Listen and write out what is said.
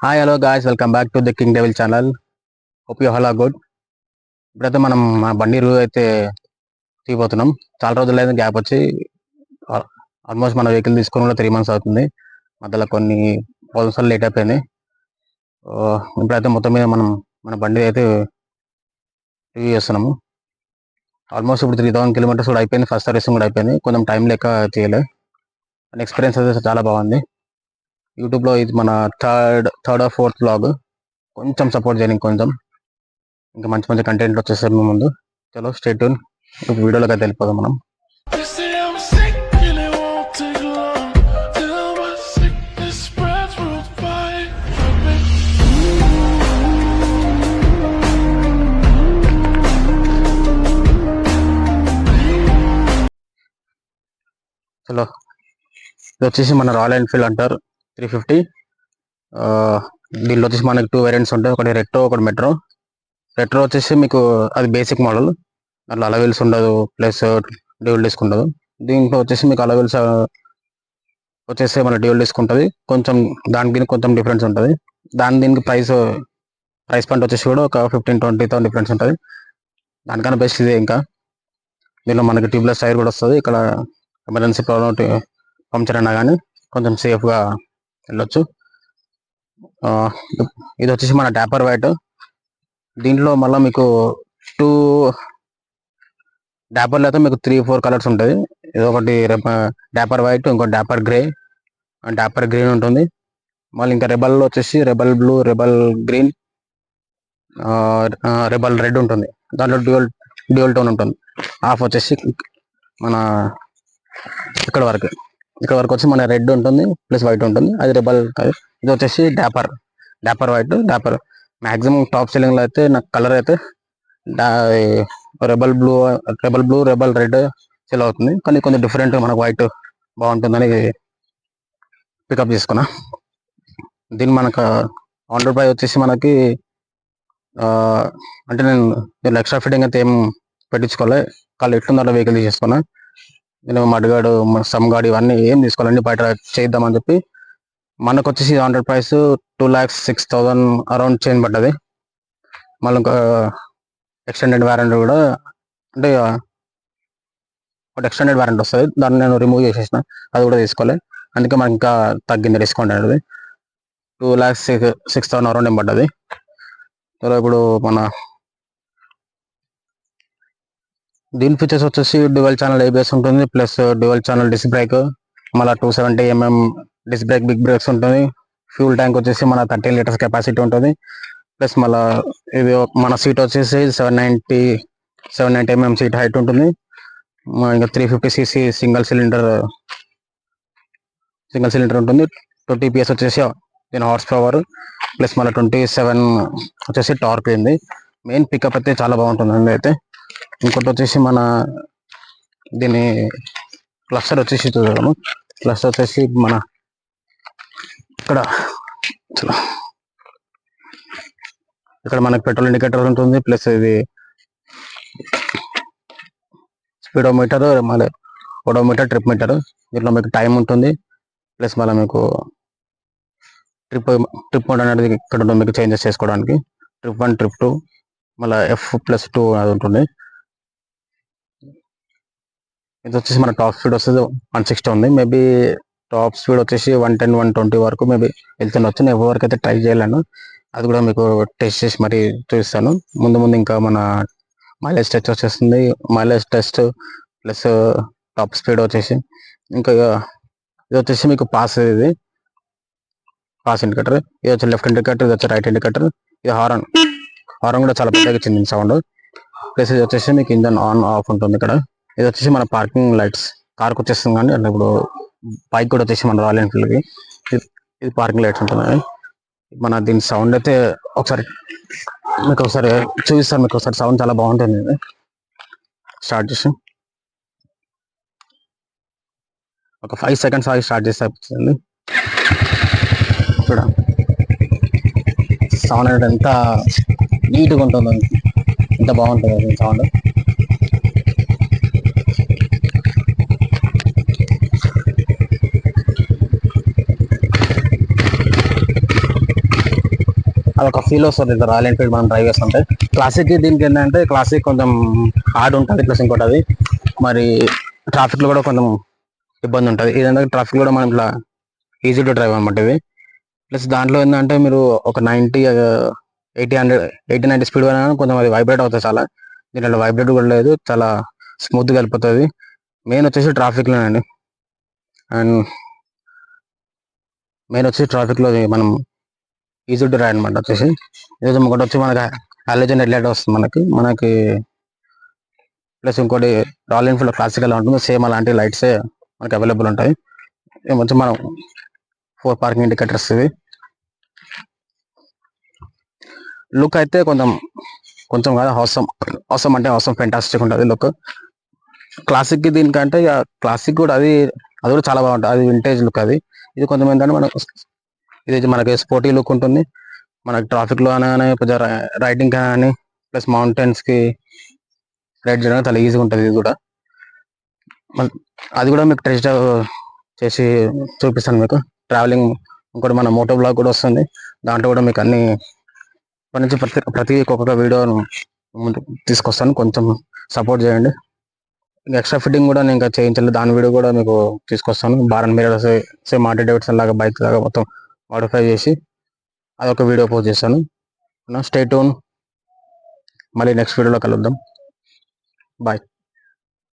Hi hello guys, welcome back to the King Devil channel. Hope you all are good. ఇప్పుడైతే మనం మా బండి review అయితే తీయబోతున్నాం. చాలా రోజులు అయితే గ్యాప్ వచ్చి ఆల్మోస్ట్ మన వెహికల్ తీసుకుని కూడా 3 months అవుతుంది. మధ్యలో కొన్ని ప్రాబ్లమ్స్ వల్ల లేట్ అయిపోయింది. ఇప్పుడైతే మొత్తం మీద మనం మన బండి అయితే రివ్యూ చేస్తున్నాము. ఆల్మోస్ట్ ఇప్పుడు 3000 kilometers కూడా అయిపోయింది. ఫస్ట్ సర్వీసింగ్ కూడా అయిపోయింది. కొంచెం టైం లెక్క చేయలేదు. అండ్ ఎక్స్పీరియన్స్ అయితే చాలా బాగుంది. యూట్యూబ్లో ఇది మన థర్డ్ ఆర్ ఫోర్త్ వ్లాగ్. కొంచెం సపోర్ట్ చేయండి, కొంచెం ఇంకా మంచి మంచి కంటెంట్ వచ్చేసారు మీ ముందు. చలో స్టే ట్యూన్. ఇప్పుడు వీడియోలోకి అయితే వెళ్ళిపోదాం మనం. They say I'm sick and it won't take long till my sickness spreads worldwide. చలో, ఇది వచ్చేసి మన రాయల్ ఎన్ఫీల్డ్ అంటారు 350. దీనిలో వచ్చేసి మనకి 2 వేరియంట్స్ ఉంటాయి, ఒకటి రెట్రో, ఒకటి మెట్రో. రెట్రో వచ్చేసి మీకు అది బేసిక్ మోడల్, అట్లా అలవెల్స్ ఉండదు, ప్లస్ డ్యూయల్ డిస్క్ ఉండదు. దీంట్లో వచ్చేసి మీకు అలవెల్స్ వచ్చేసి మన డ్యూయల్ డిస్క్ ఉంటుంది. కొంచెం దీనికి కొంచెం డిఫరెన్స్ ఉంటుంది. దీనికి ప్రైస్ పాయింట్ వచ్చేసి కూడా ఒక 15-20,000 డిఫరెన్స్ ఉంటుంది. దానికన్నా బెస్ట్ ఇదే. ఇంకా దీనిలో మనకి ట్యూబ్లెస్ టైర్ కూడా వస్తుంది. ఇక్కడ ఎమర్జెన్సీ ప్రాబ్లం పంక్చర్ అయినా కానీ కొంచెం సేఫ్గా వెళ్ళొచ్చు. ఇది వచ్చేసి మన డాపర్ వైట్. దీంట్లో మళ్ళీ మీకు 2 డాపర్లో అయితే మీకు 3-4 కలర్స్ ఉంటుంది. ఇది ఒకటి డాపర్ వైట్, ఇంకో డాపర్ గ్రే, డాపర్ గ్రీన్ ఉంటుంది. మళ్ళీ ఇంకా రెబల్లో వచ్చేసి rebel blue, rebel green, rebel red ఉంటుంది. దాంట్లో డ్యూయల్ టోన్ ఉంటుంది. హాఫ్ వచ్చేసి మన ఇక్కడ వరకు వచ్చి మన రెడ్ ఉంటుంది ప్లస్ వైట్ ఉంటుంది, అది రెబల్. ఇది వచ్చేసి డాపర్ వైట్. మ్యాక్సిమం టాప్ సెల్లింగ్లో అయితే నాకు కలర్ అయితే rebel blue, rebel red cell అవుతుంది. కానీ కొంచెం డిఫరెంట్, మనకు వైట్ బాగుంటుందని పికప్ చేసుకున్నా. దీన్ని మనకు ఆన్ రోడ్ ప్రైస్ వచ్చేసి మనకి అంటే నేను ఎక్స్ట్రా ఫిట్టింగ్ అయితే ఏం పెట్టించుకోవాలి. వాళ్ళు ఎట్లుందో అట్లా వెహికల్ తీసేసుకున్నా. నేను మడ్గాడు, సమ్గాడు ఇవన్నీ ఏం తీసుకోవాలండి, బయట చేద్దామని చెప్పి. మనకు వచ్చేసి on road price 2,06,000 around change పడ్డది. మళ్ళీ ఇంకా ఎక్స్టెండెడ్ వారంటీ కూడా, అంటే ఒక ఎక్స్టెండెడ్ వారంటీ వస్తుంది. దాన్ని నేను రిమూవ్ చేసేసిన, అది కూడా తీసుకోవాలి. అందుకే మనకి ఇంకా తగ్గింది డిస్కౌంట్ అనేది. 2,06,000 అరౌండ్ ఏం పడ్డది. సో ఇప్పుడు మన దీని ఫీచర్స్ వచ్చేసి డ్యువల్ ఛానల్ ABS ఉంటుంది, plus dual channel disc brake, మళ్ళీ 270mm disc brake, big brakes ఉంటుంది. ఫ్యూల్ ట్యాంక్ వచ్చేసి మన 13 liters కెపాసిటీ ఉంటుంది. ప్లస్ మళ్ళీ ఇది మన సీట్ వచ్చేసి 790mm సీట్ హైట్ ఉంటుంది. ఇంకా 350cc సింగిల్ సిలిండర్ ఉంటుంది. 20 PS వచ్చేసి దీని హార్స్ పవర్, ప్లస్ మళ్ళీ 27 వచ్చేసి టార్క్ అయింది. మెయిన్ పికప్ అయితే చాలా బాగుంటుంది అయితే. ఇంకోటి వచ్చేసి మన దీని క్లస్టర్ వచ్చేసి చూద్దాము. క్లస్టర్ వచ్చేసి మన ఇక్కడ మనకి పెట్రోల్ ఇండికేటర్ ఉంటుంది, ప్లస్ ఇది స్పీడోమీటర్, మళ్ళీ ఓడోమీటర్, ట్రిప్ మీటర్. దీంట్లో మీకు టైం ఉంటుంది, ప్లస్ మళ్ళీ మీకు ట్రిప్ మోడ్ అనేది ఇక్కడ ఉంటుంది మీకు చేంజెస్ చేసుకోవడానికి. ట్రిప్ 1, ట్రిప్ 2, మళ్ళీ F+2 అది ఉంటుంది. ఇది వచ్చేసి మన టాప్ స్పీడ్ వస్తుంది 160 ఉంది. మేబీ టాప్ స్పీడ్ వచ్చేసి 110-120 వరకు మేబీ వెళ్తుండొచ్చు. నేను ఎవరికి అయితే ట్రై చేయలేను, అది కూడా మీకు టెస్ట్ చేసి మరీ చూపిస్తాను. ముందు ఇంకా మన మైలేజ్ టెస్ట్ వచ్చేస్తుంది. Mileage test plus top speed వచ్చేసి, ఇంకా ఇది వచ్చేసి మీకు పాస్ ఇండికేటర్. ఇది వచ్చి లెఫ్ట్ ఇండికేటర్, ఇది వచ్చి రైట్ ఇండికేటర్. ఇది హారన్ కూడా చాలా పెద్దగా ఇచ్చింది సౌండ్. ప్లస్ ఇది వచ్చేసి మీకు ఇంజన్ ఆన్ ఆఫ్ ఉంటుంది ఇక్కడ. ఇది వచ్చేసి మన పార్కింగ్ లైట్స్, కార్కి వచ్చేస్తుంది. కానీ అంటే ఇప్పుడు బైక్ కూడా వచ్చేసి మన రాయల్ ఎన్ఫీల్డ్కి ఇది పార్కింగ్ లైట్స్ ఉంటుంది. మన దీని సౌండ్ అయితే మీకు ఒకసారి చూపిస్తాను. మీకు ఒకసారి సౌండ్ చాలా బాగుంటుంది. ఇది స్టార్ట్ చేసి ఒక 5 seconds ఆగి స్టార్ట్ చేస్తే అయిపోతుంది. చూడ సౌండ్ అనేది ఎంత నీట్గా ఉంటుందో, ఎంత బాగుంటుంది అది సౌండ్. అదొక ఫీల్ వస్తుంది రాయల్ ఎన్ఫీల్డ్ మనం డ్రైవ్ చేస్తుంటే. క్లాసిక్ దీనికి ఏంటంటే క్లాసిక్ కొంచెం హార్డ్ ఉంటుంది, ప్లస్ ఇంకోటి అది మరి ట్రాఫిక్లో కూడా కొంచెం ఇబ్బంది ఉంటుంది. ఇదంటే ట్రాఫిక్ కూడా మనం ఇట్లా ఈజీ టు డ్రైవ్ అనమాట ఇది. ప్లస్ దాంట్లో ఏంటంటే మీరు ఒక 80 స్పీడ్ అయినా కొంచెం అది వైబ్రేట్ అవుతుంది చాలా. దీంట్లో వైబ్రేట్ కూడా లేదు, చాలా స్మూత్గా వెళ్ళిపోతుంది. మెయిన్ వచ్చేసి ట్రాఫిక్లోనండి. అండ్ మెయిన్ వచ్చి ట్రాఫిక్లో మనం ఈజీ టు రైడ్ అనమాట. వచ్చేసి ఈరోజు ఒకటి వచ్చి మనకి హాలోజన్ హెడ్ లైట్ వస్తుంది మనకి ప్లస్ ఇంకోటి రాయల్ ఎన్ఫీల్డ్ క్లాసిక్ ఎలా ఉంటుందో సేమ్ అలాంటి లైట్సే మనకి అవైలబుల్ ఉంటాయి. వచ్చి మనం 4 పార్కింగ్ ఇండికేటర్స్. ఇది లుక్ అయితే కొంచెం కాదు అవసరం అంటే అవసరం ఫెంటాస్టిక్ ఉంటుంది లుక్. క్లాసిక్కి దీనికంటే క్లాసిక్ కూడా అది కూడా చాలా బాగుంటుంది, అది వింటేజ్ లుక్. అది ఇది కొంచెం ఏంటంటే ఇది మనకి స్పోర్టీ లుక్ ఉంటుంది. మనకి ట్రాఫిక్లో అనగానే కొంచెం రైడింగ్ కానీ ప్లస్ మౌంటైన్స్కి రైడ్ చేయడానికి చాలా ఈజీగా ఉంటుంది. ఇది కూడా అది కూడా మీకు టెస్ట్ డ్రైవ్ చేసి చూపిస్తాను మీకు. ట్రావెలింగ్ ఇంకోటి మన మోటో బ్లాగ్ కూడా వస్తుంది, దాంట్లో కూడా మీకు అన్ని ఇప్పటి నుంచి ప్రతి ఒక్కొక్క వీడియోను ముందు తీసుకొస్తాను. కొంచెం సపోర్ట్ చేయండి. ఇంకా ఎక్స్ట్రా ఫిట్టింగ్ కూడా నేను ఇంకా చేయించలేదు, దాని వీడియో కూడా మీకు తీసుకొస్తాను. Bar end mirrors same Harley Davidson లాగా బైక్ లాగా మొత్తం మోడిఫై చేసి అదొక వీడియో పోస్ట్ చేస్తాను. స్టే ట్యూన్, మళ్ళీ నెక్స్ట్ వీడియోలో కలుద్దాం. బాయ్.